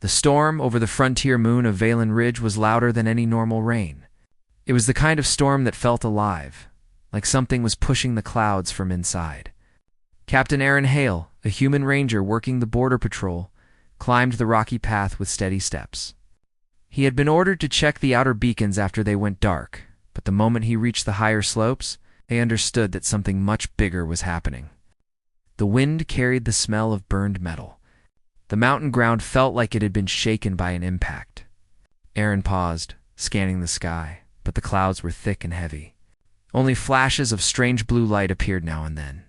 The storm over the frontier moon of Valen Ridge was louder than any normal rain. It was the kind of storm that felt alive, like something was pushing the clouds from inside. Captain Aaron Hale, a human ranger working the border patrol, climbed the rocky path with steady steps. He had been ordered to check the outer beacons after they went dark, but the moment he reached the higher slopes, they understood that something much bigger was happening. The wind carried the smell of burned metal. The mountain ground felt like it had been shaken by an impact. Aaron paused, scanning the sky, but the clouds were thick and heavy. Only flashes of strange blue light appeared now and then.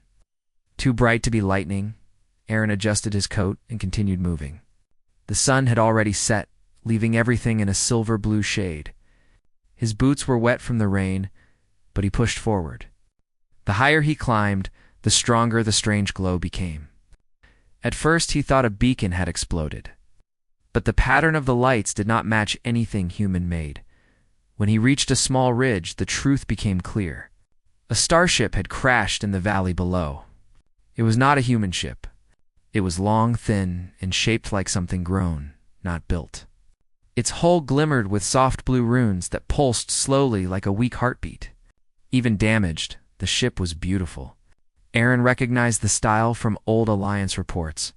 Too bright to be lightning, Aaron adjusted his coat and continued moving. The sun had already set, leaving everything in a silver-blue shade. His boots were wet from the rain, but he pushed forward. The higher he climbed, the stronger the strange glow became. At first he thought a beacon had exploded, but the pattern of the lights did not match anything human-made. When he reached a small ridge, the truth became clear. A starship had crashed in the valley below. It was not a human ship. It was long, thin, and shaped like something grown, not built. Its hull glimmered with soft blue runes that pulsed slowly like a weak heartbeat. Even damaged, the ship was beautiful. Aaron recognized the style from old Alliance reports.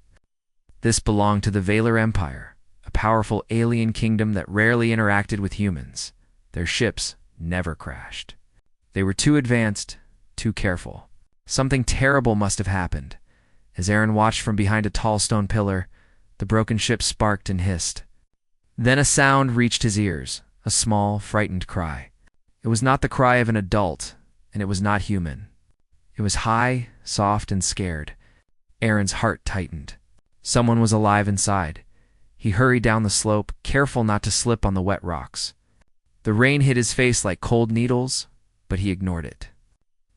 This belonged to the Valar Empire, a powerful alien kingdom that rarely interacted with humans. Their ships never crashed. They were too advanced, too careful. Something terrible must have happened. As Aaron watched from behind a tall stone pillar, the broken ship sparked and hissed. Then a sound reached his ears, a small, frightened cry. It was not the cry of an adult, and it was not human. It was high, soft, and scared. Aaron's heart tightened. Someone was alive inside. He hurried down the slope, careful not to slip on the wet rocks. The rain hit his face like cold needles, but he ignored it.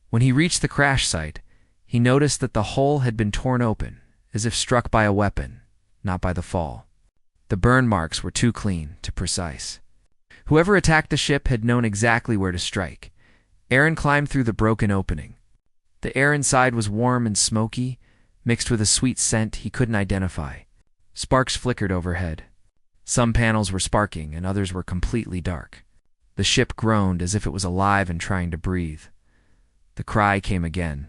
When he reached the crash site, he noticed that the hull had been torn open, as if struck by a weapon, not by the fall. The burn marks were too clean, too precise. Whoever attacked the ship had known exactly where to strike. Aaron climbed through the broken opening. The air inside was warm and smoky, mixed with a sweet scent he couldn't identify. Sparks flickered overhead. Some panels were sparking, and others were completely dark. The ship groaned as if it was alive and trying to breathe. The cry came again.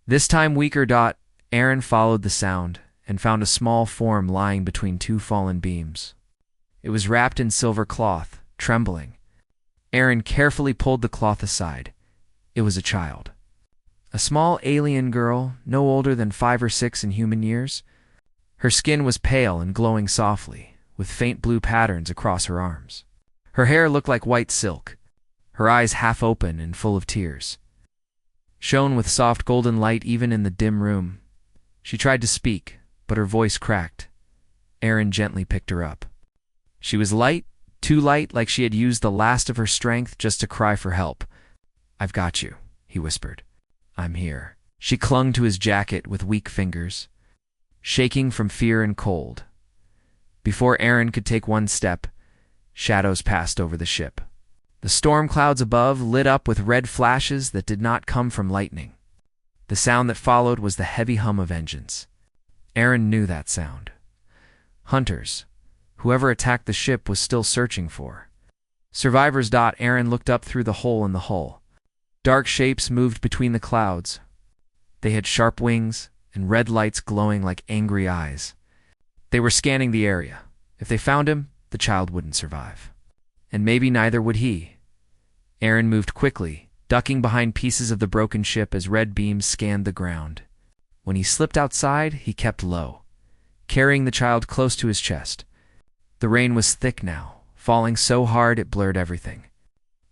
This time weaker. Aaron followed the sound and found a small form lying between two fallen beams. It was wrapped in silver cloth, trembling. Aaron carefully pulled the cloth aside. It was a child. A small alien girl, no older than 5 or 6 in human years. Her skin was pale and glowing softly, with faint blue patterns across her arms. Her hair looked like white silk, her eyes half open and full of tears. Shone with soft golden light even in the dim room. She tried to speak, but her voice cracked. Aaron gently picked her up. She was light, too light, like she had used the last of her strength just to cry for help. "I've got you," he whispered. "I'm here." She clung to his jacket with weak fingers, shaking from fear and cold. Before Aaron could take one step, shadows passed over the ship. The storm clouds above lit up with red flashes that did not come from lightning. The sound that followed was the heavy hum of engines. Aaron knew that sound. Hunters. Whoever attacked the ship was still searching for survivors. Aaron looked up through the hole in the hull. Dark shapes moved between the clouds. They had sharp wings and red lights glowing like angry eyes. They were scanning the area. If they found him, the child wouldn't survive. And maybe neither would he. Aaron moved quickly, ducking behind pieces of the broken ship as red beams scanned the ground. When he slipped outside, he kept low, carrying the child close to his chest. The rain was thick now, falling so hard it blurred everything.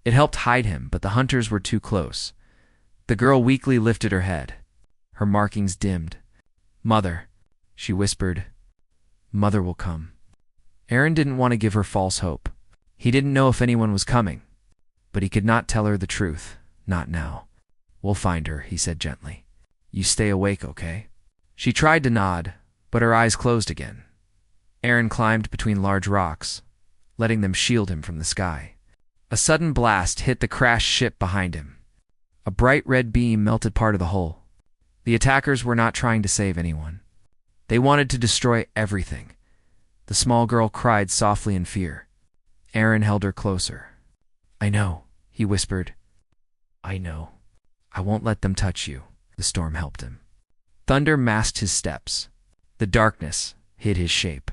It helped hide him, but the hunters were too close. The girl weakly lifted her head. Her markings dimmed. "Mother," she whispered. "Mother will come." Aaron didn't want to give her false hope. He didn't know if anyone was coming, but he could not tell her the truth, not now. "We'll find her," he said gently. "You stay awake, okay?" She tried to nod, but her eyes closed again. Aaron climbed between large rocks, letting them shield him from the sky. A sudden blast hit the crashed ship behind him. A bright red beam melted part of the hull. The attackers were not trying to save anyone. They wanted to destroy everything. The small girl cried softly in fear. Aaron held her closer. "I know," he whispered. "I know. I won't let them touch you." The storm helped him. Thunder masked his steps. The darkness hid his shape.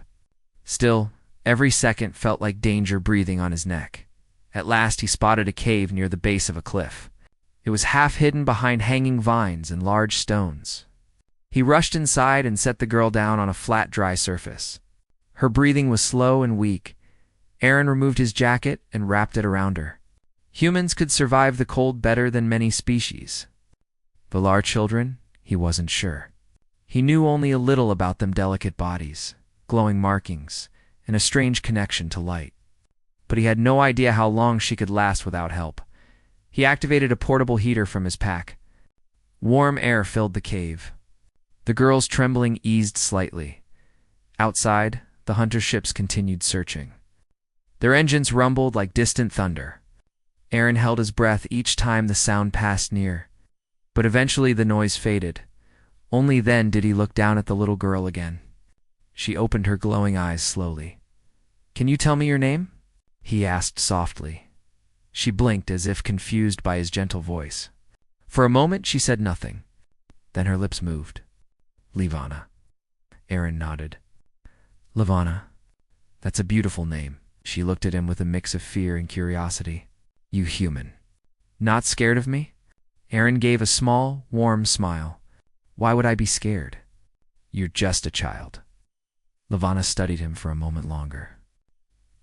Still, every second felt like danger breathing on his neck. At last he spotted a cave near the base of a cliff. It was half hidden behind hanging vines and large stones. He rushed inside and set the girl down on a flat, dry surface. Her breathing was slow and weak. Aaron removed his jacket and wrapped it around her. Humans could survive the cold better than many species. Valar children, he wasn't sure. He knew only a little about them: delicate bodies, glowing markings, and a strange connection to light. But he had no idea how long she could last without help. He activated a portable heater from his pack. Warm air filled the cave. The girl's trembling eased slightly. Outside, the hunter ships continued searching. Their engines rumbled like distant thunder. Aaron held his breath each time the sound passed near. But eventually the noise faded. Only then did he look down at the little girl again. She opened her glowing eyes slowly. "Can you tell me your name?" he asked softly. She blinked as if confused by his gentle voice. For a moment she said nothing. Then her lips moved. "Levana." Aaron nodded. "Levana. That's a beautiful name." She looked at him with a mix of fear and curiosity. "You human. Not scared of me?" Aaron gave a small, warm smile. "Why would I be scared? You're just a child." Levana studied him for a moment longer.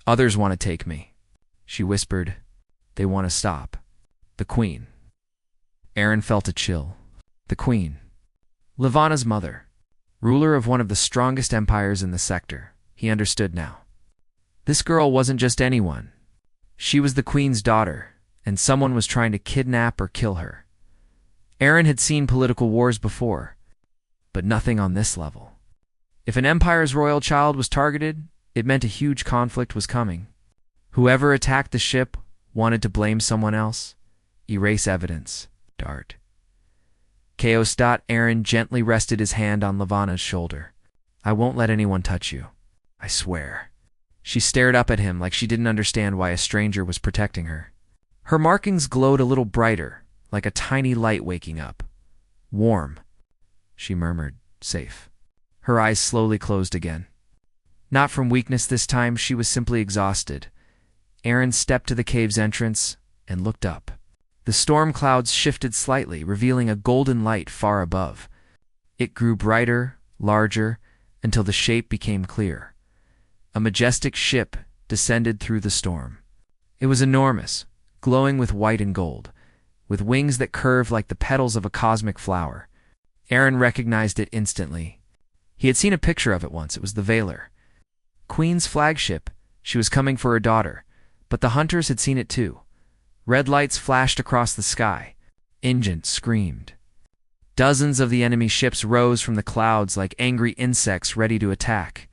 "Others want to take me," she whispered. "They want to stop the Queen." Aaron felt a chill. The Queen. Levana's mother. Ruler of one of the strongest empires in the sector. He understood now. This girl wasn't just anyone. She was the Queen's daughter, and someone was trying to kidnap or kill her. Aaron had seen political wars before, but nothing on this level. If an empire's royal child was targeted, it meant a huge conflict was coming. Whoever attacked the ship wanted to blame someone else, erase evidence, dart. Chaos. Aaron gently rested his hand on Levana's shoulder. "I won't let anyone touch you. I swear." She stared up at him like she didn't understand why a stranger was protecting her. Her markings glowed a little brighter, like a tiny light waking up. "Warm," she murmured. "Safe." Her eyes slowly closed again. Not from weakness this time, she was simply exhausted. Aaron stepped to the cave's entrance and looked up. The storm clouds shifted slightly, revealing a golden light far above. It grew brighter, larger, until the shape became clear. A majestic ship descended through the storm. It was enormous, glowing with white and gold, with wings that curved like the petals of a cosmic flower. Aaron recognized it instantly. He had seen a picture of it once. It was the Valor. Queen's flagship. She was coming for her daughter, but the hunters had seen it too. Red lights flashed across the sky. Engines screamed. Dozens of the enemy ships rose from the clouds like angry insects ready to attack.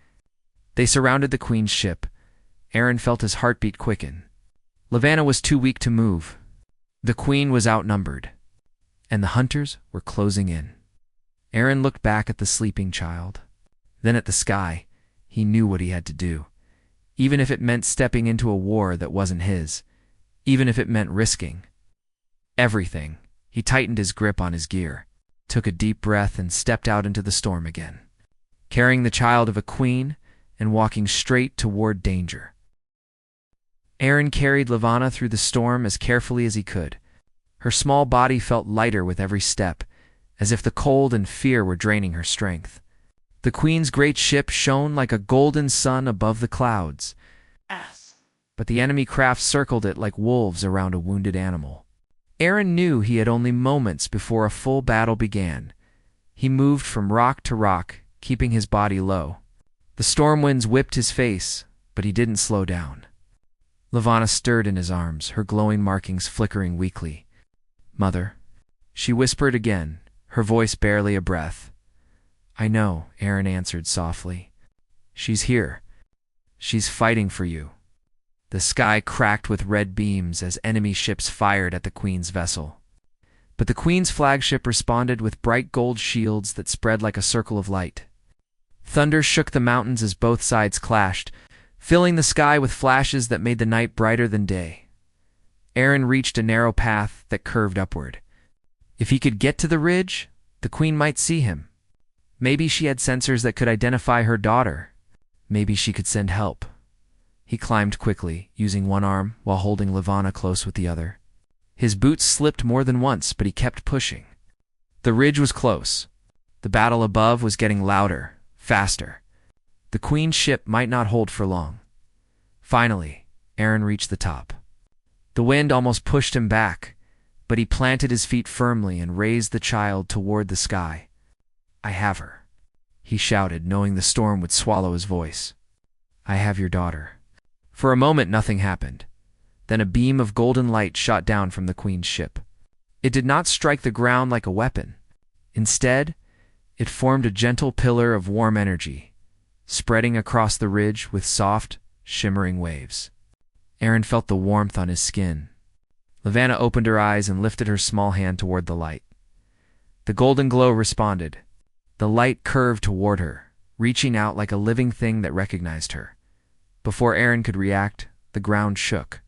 They surrounded the Queen's ship. Aaron felt his heartbeat quicken. Levana was too weak to move. The Queen was outnumbered, and the hunters were closing in. Aaron looked back at the sleeping child, then at the sky. He knew what he had to do, even if it meant stepping into a war that wasn't his, even if it meant risking everything. He tightened his grip on his gear, took a deep breath, and stepped out into the storm again, carrying the child of a queen and walking straight toward danger. Aaron carried Levana through the storm as carefully as he could. Her small body felt lighter with every step, as if the cold and fear were draining her strength. The Queen's great ship shone like a golden sun above the clouds, but the enemy craft circled it like wolves around a wounded animal. Aaron knew he had only moments before a full battle began. He moved from rock to rock, keeping his body low. The storm winds whipped his face, but he didn't slow down. Levana stirred in his arms, her glowing markings flickering weakly. "Mother," she whispered again, her voice barely a breath. "I know," Aaron answered softly. "She's here. She's fighting for you." The sky cracked with red beams as enemy ships fired at the Queen's vessel. But the Queen's flagship responded with bright gold shields that spread like a circle of light. Thunder shook the mountains as both sides clashed, filling the sky with flashes that made the night brighter than day. Aaron reached a narrow path that curved upward. If he could get to the ridge, the Queen might see him. Maybe she had sensors that could identify her daughter. Maybe she could send help. He climbed quickly, using one arm while holding Levana close with the other. His boots slipped more than once, but he kept pushing. The ridge was close. The battle above was getting louder, faster. The Queen's ship might not hold for long. Finally, Aaron reached the top. The wind almost pushed him back, but he planted his feet firmly and raised the child toward the sky. "I have her," he shouted, knowing the storm would swallow his voice. "I have your daughter." For a moment nothing happened. Then a beam of golden light shot down from the Queen's ship. It did not strike the ground like a weapon. Instead, it formed a gentle pillar of warm energy, spreading across the ridge with soft, shimmering waves. Aaron felt the warmth on his skin. Levana opened her eyes and lifted her small hand toward the light. The golden glow responded. The light curved toward her, reaching out like a living thing that recognized her. Before Aaron could react, the ground shook.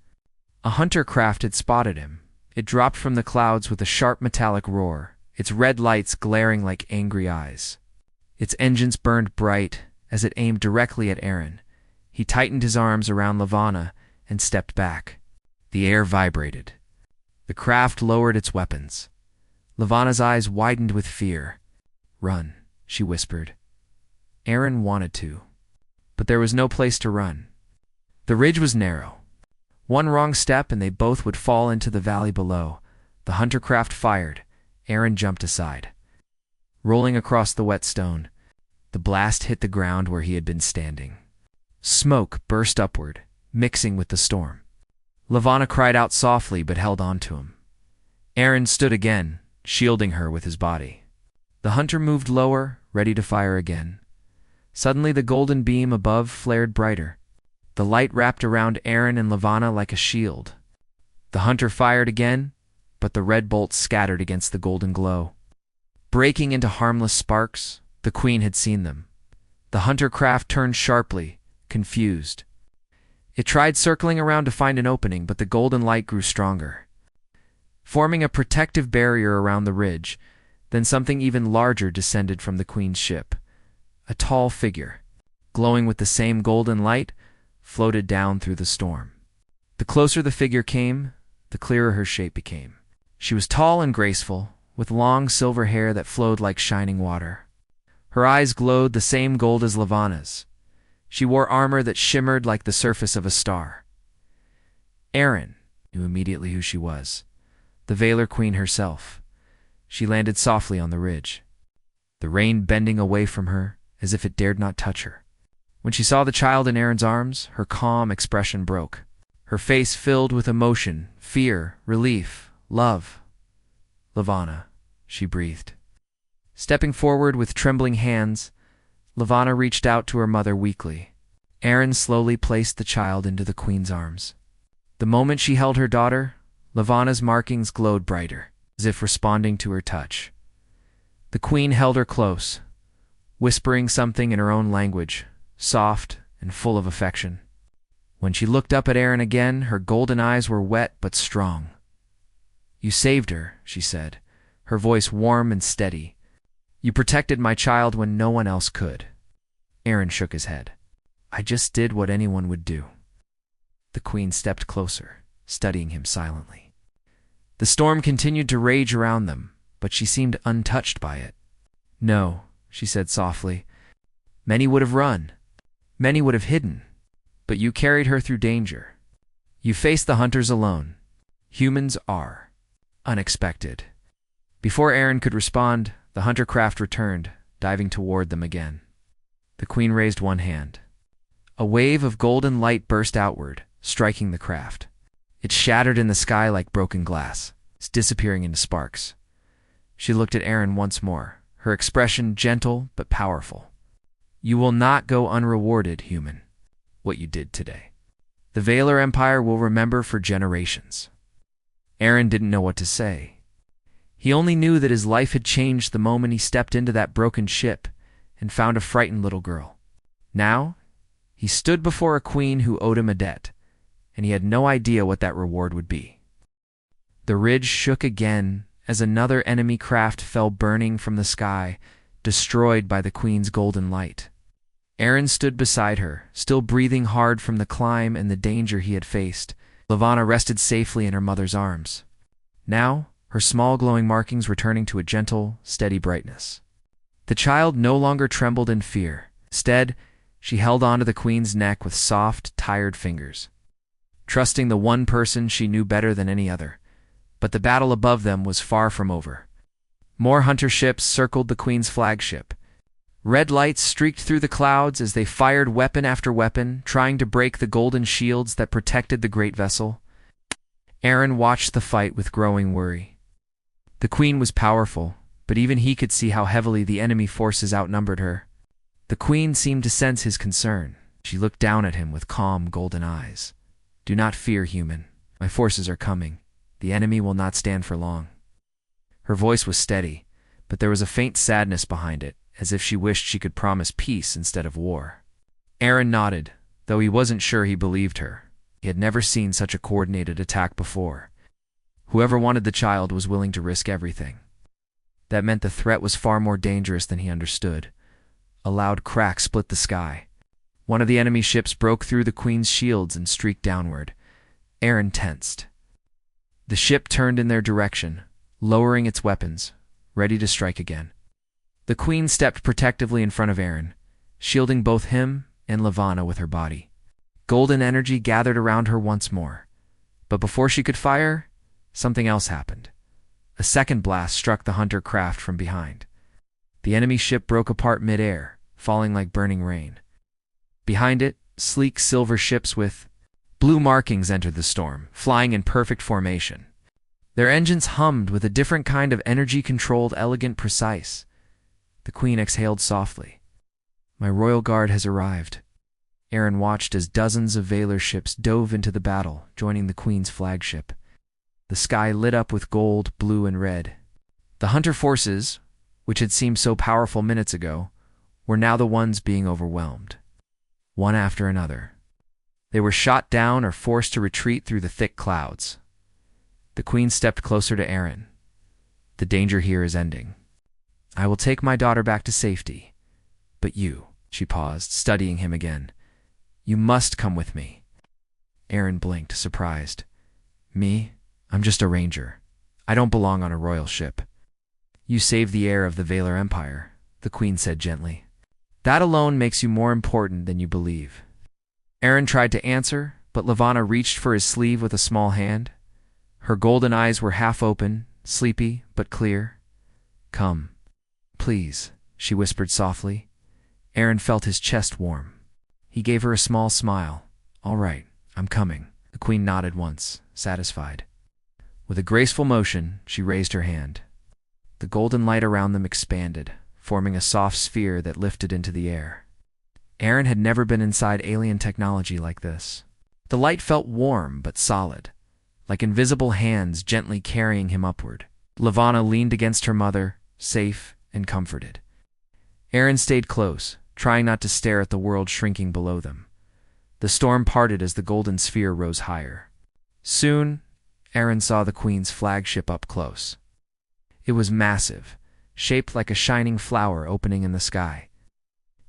A hunter craft had spotted him. It dropped from the clouds with a sharp metallic roar, its red lights glaring like angry eyes. Its engines burned bright as it aimed directly at Aaron. He tightened his arms around Levana and stepped back. The air vibrated. The craft lowered its weapons. Levana's eyes widened with fear. "Run," she whispered. Aaron wanted to, but there was no place to run. The ridge was narrow. One wrong step and they both would fall into the valley below. The hunter craft fired. Aaron jumped aside. Rolling across the wet stone, the blast hit the ground where he had been standing. Smoke burst upward, mixing with the storm. Levana cried out softly but held on to him. Aaron stood again, shielding her with his body. The hunter moved lower, ready to fire again. Suddenly the golden beam above flared brighter. The light wrapped around Aaron and Levana like a shield. The hunter fired again, but the red bolts scattered against the golden glow. Breaking into harmless sparks, the Queen had seen them. The hunter craft turned sharply, confused. It tried circling around to find an opening, but the golden light grew stronger, forming a protective barrier around the ridge. Then something even larger descended from the Queen's ship. A tall figure, glowing with the same golden light, floated down through the storm. The closer the figure came, the clearer her shape became. She was tall and graceful, with long silver hair that flowed like shining water. Her eyes glowed the same gold as Levana's. She wore armor that shimmered like the surface of a star. Aaron knew immediately who she was, the Valor Queen herself. She landed softly on the ridge, the rain bending away from her as if it dared not touch her. When she saw the child in Aaron's arms, her calm expression broke. Her face filled with emotion, fear, relief, love. "Levana," she breathed. Stepping forward with trembling hands, Levana reached out to her mother weakly. Aaron slowly placed the child into the Queen's arms. The moment she held her daughter, Levana's markings glowed brighter, as if responding to her touch. The Queen held her close, whispering something in her own language, soft and full of affection. When she looked up at Aaron again, her golden eyes were wet but strong. "You saved her," she said, her voice warm and steady. "You protected my child when no one else could." Aaron shook his head. "I just did what anyone would do." The Queen stepped closer, studying him silently. The storm continued to rage around them, but she seemed untouched by it. "No," she said softly. "Many would have run. Many would have hidden. But you carried her through danger. You faced the hunters alone. Humans are unexpected." Before Aaron could respond, the hunter craft returned, diving toward them again. The Queen raised one hand. A wave of golden light burst outward, striking the craft. It shattered in the sky like broken glass, disappearing into sparks. She looked at Aaron once more, her expression gentle but powerful. "You will not go unrewarded, human, what you did today. The Valor Empire will remember for generations." Aaron didn't know what to say. He only knew that his life had changed the moment he stepped into that broken ship and found a frightened little girl. Now, he stood before a queen who owed him a debt, and he had no idea what that reward would be. The ridge shook again as another enemy craft fell burning from the sky, destroyed by the queen's golden light. Aaron stood beside her, still breathing hard from the climb and the danger he had faced. Levana rested safely in her mother's arms. Now, her small glowing markings returning to a gentle, steady brightness. The child no longer trembled in fear. Instead, she held onto the queen's neck with soft, tired fingers, trusting the one person she knew better than any other. But the battle above them was far from over. More hunter ships circled the queen's flagship. Red lights streaked through the clouds as they fired weapon after weapon, trying to break the golden shields that protected the great vessel. Aaron watched the fight with growing worry. The queen was powerful, but even he could see how heavily the enemy forces outnumbered her. The queen seemed to sense his concern. She looked down at him with calm, golden eyes. "Do not fear, human. My forces are coming. The enemy will not stand for long." Her voice was steady, but there was a faint sadness behind it, as if she wished she could promise peace instead of war. Aaron nodded, though he wasn't sure he believed her. He had never seen such a coordinated attack before. Whoever wanted the child was willing to risk everything. That meant the threat was far more dangerous than he understood. A loud crack split the sky. One of the enemy ships broke through the queen's shields and streaked downward. Aaron tensed. The ship turned in their direction, lowering its weapons, ready to strike again. The queen stepped protectively in front of Aaron, shielding both him and Levana with her body. Golden energy gathered around her once more. But before she could fire, something else happened. A second blast struck the hunter craft from behind. The enemy ship broke apart mid-air, falling like burning rain. Behind it, sleek silver ships with blue markings entered the storm, flying in perfect formation. Their engines hummed with a different kind of energy-controlled, elegant, precise. The queen exhaled softly. "My royal guard has arrived." Aaron watched as dozens of Vaylor ships dove into the battle, joining the queen's flagship. The sky lit up with gold, blue, and red. The hunter forces, which had seemed so powerful minutes ago, were now the ones being overwhelmed. One after another. They were shot down or forced to retreat through the thick clouds. The queen stepped closer to Aaron. "The danger here is ending. I will take my daughter back to safety. But you," she paused, studying him again, "you must come with me." Aaron blinked, surprised. "Me? I'm just a ranger. I don't belong on a royal ship." "You saved the heir of the Vaylor Empire," the queen said gently. "That alone makes you more important than you believe." Aaron tried to answer, but Levana reached for his sleeve with a small hand. Her golden eyes were half open, sleepy but clear. "Come. Please," she whispered softly. Aaron felt his chest warm. He gave her a small smile. "All right, I'm coming." The queen nodded once, satisfied. With a graceful motion, she raised her hand. The golden light around them expanded, forming a soft sphere that lifted into the air. Aaron had never been inside alien technology like this. The light felt warm but solid, like invisible hands gently carrying him upward. Levana leaned against her mother, safe and comforted. Aaron stayed close, trying not to stare at the world shrinking below them. The storm parted as the golden sphere rose higher. Soon, Aaron saw the queen's flagship up close. It was massive, shaped like a shining flower opening in the sky.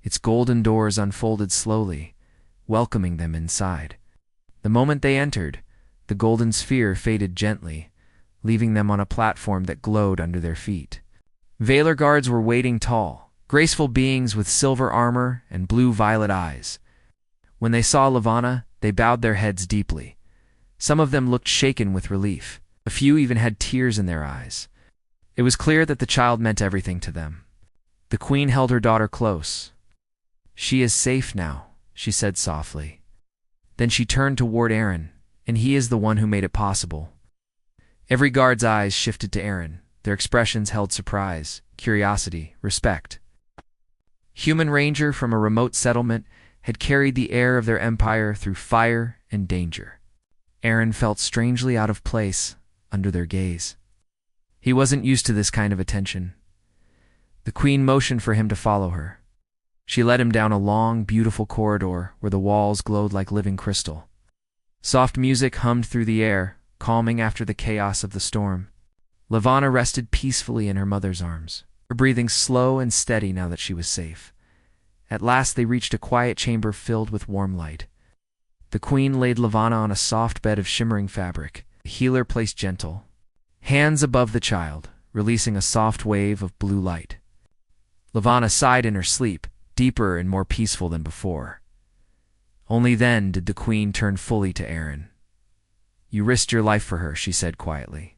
Its golden doors unfolded slowly, welcoming them inside. The moment they entered, the golden sphere faded gently, leaving them on a platform that glowed under their feet. Vaylor guards were waiting tall, graceful beings with silver armor and blue-violet eyes. When they saw Levana, they bowed their heads deeply. Some of them looked shaken with relief. A few even had tears in their eyes. It was clear that the child meant everything to them. The queen held her daughter close. "She is safe now," she said softly. Then she turned toward Aaron, and he is the one who made it possible. Every guard's eyes shifted to Aaron. Their expressions held surprise, curiosity, respect. Human ranger from a remote settlement had carried the heir of their empire through fire and danger. Aaron felt strangely out of place under their gaze. He wasn't used to this kind of attention. The queen motioned for him to follow her. She led him down a long, beautiful corridor where the walls glowed like living crystal. Soft music hummed through the air, calming after the chaos of the storm. Levana rested peacefully in her mother's arms, her breathing slow and steady now that she was safe. At last they reached a quiet chamber filled with warm light. The queen laid Levana on a soft bed of shimmering fabric, the healer placed gentle hands above the child, releasing a soft wave of blue light. Levana sighed in her sleep, deeper and more peaceful than before. Only then did the queen turn fully to Aaron. "You risked your life for her," she said quietly.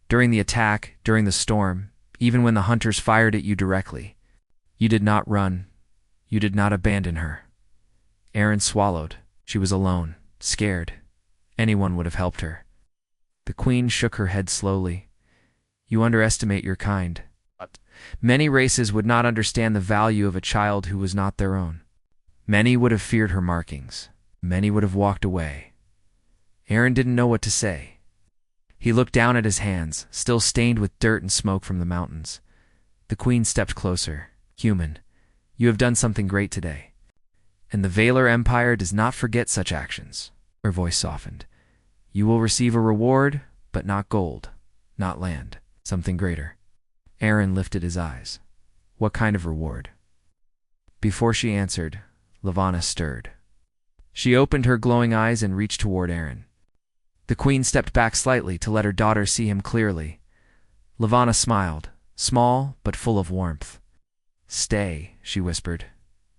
"During the attack, during the storm, even when the hunters fired at you directly, you did not run. You did not abandon her." Aaron swallowed. She was alone, scared. Anyone would have helped her. The queen shook her head slowly. "You underestimate your kind. Many races would not understand the value of a child who was not their own. Many would have feared her markings. Many would have walked away." Aaron didn't know what to say. He looked down at his hands, still stained with dirt and smoke from the mountains. The queen stepped closer. "Human, you have done something great today. And the Valar Empire does not forget such actions." Her voice softened. "You will receive a reward, but not gold, not land, something greater." Aaron lifted his eyes. "What kind of reward?" Before she answered, Levana stirred. She opened her glowing eyes and reached toward Aaron. The queen stepped back slightly to let her daughter see him clearly. Levana smiled, small but full of warmth. "Stay," she whispered.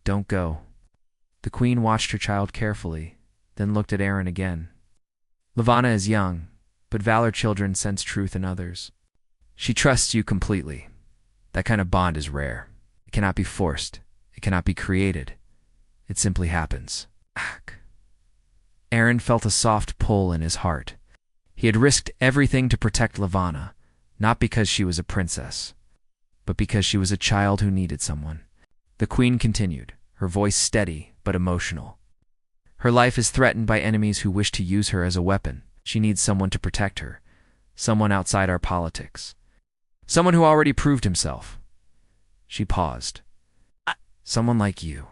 "Don't go." The queen watched her child carefully, then looked at Aaron again. "Levana is young, but Valor children sense truth in others. She trusts you completely. That kind of bond is rare. It cannot be forced. It cannot be created. It simply happens." Aaron felt a soft pull in his heart. He had risked everything to protect Levana, not because she was a princess, but because she was a child who needed someone. The queen continued, her voice steady but emotional. "Her life is threatened by enemies who wish to use her as a weapon. She needs someone to protect her, someone outside our politics. Someone who already proved himself." She paused. "Someone like you."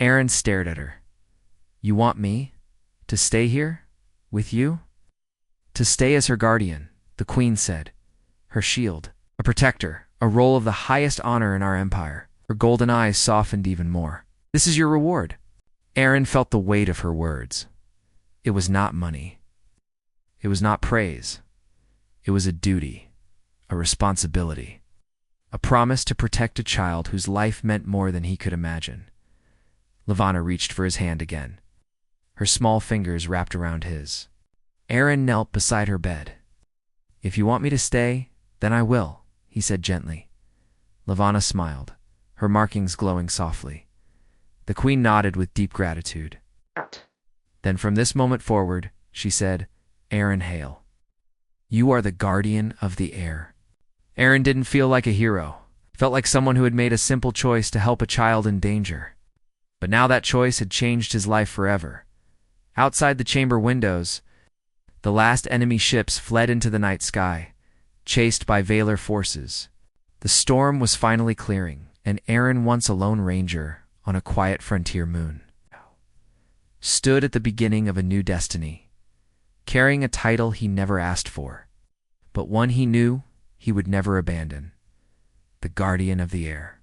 Aaron stared at her. "You want me? To stay here? With you?" "To stay as her guardian," the queen said. "Her shield, a protector, a role of the highest honor in our empire." Her golden eyes softened even more. "This is your reward." Aaron felt the weight of her words. It was not money. It was not praise. It was a duty, a responsibility, a promise to protect a child whose life meant more than he could imagine. Levana reached for his hand again. Her small fingers wrapped around his. Aaron knelt beside her bed. "If you want me to stay, then I will," he said gently. Levana smiled, her markings glowing softly. The queen nodded with deep gratitude. Then from this moment forward, she said, "Aaron Hale, you are the guardian of the air." Aaron didn't feel like a hero. Felt like someone who had made a simple choice to help a child in danger. But now that choice had changed his life forever. Outside the chamber windows, the last enemy ships fled into the night sky, chased by Valar forces. The storm was finally clearing, and Aaron, once a lone ranger on a quiet frontier moon, stood at the beginning of a new destiny, carrying a title he never asked for, but one he knew he would never abandon: the Guardian of the Air.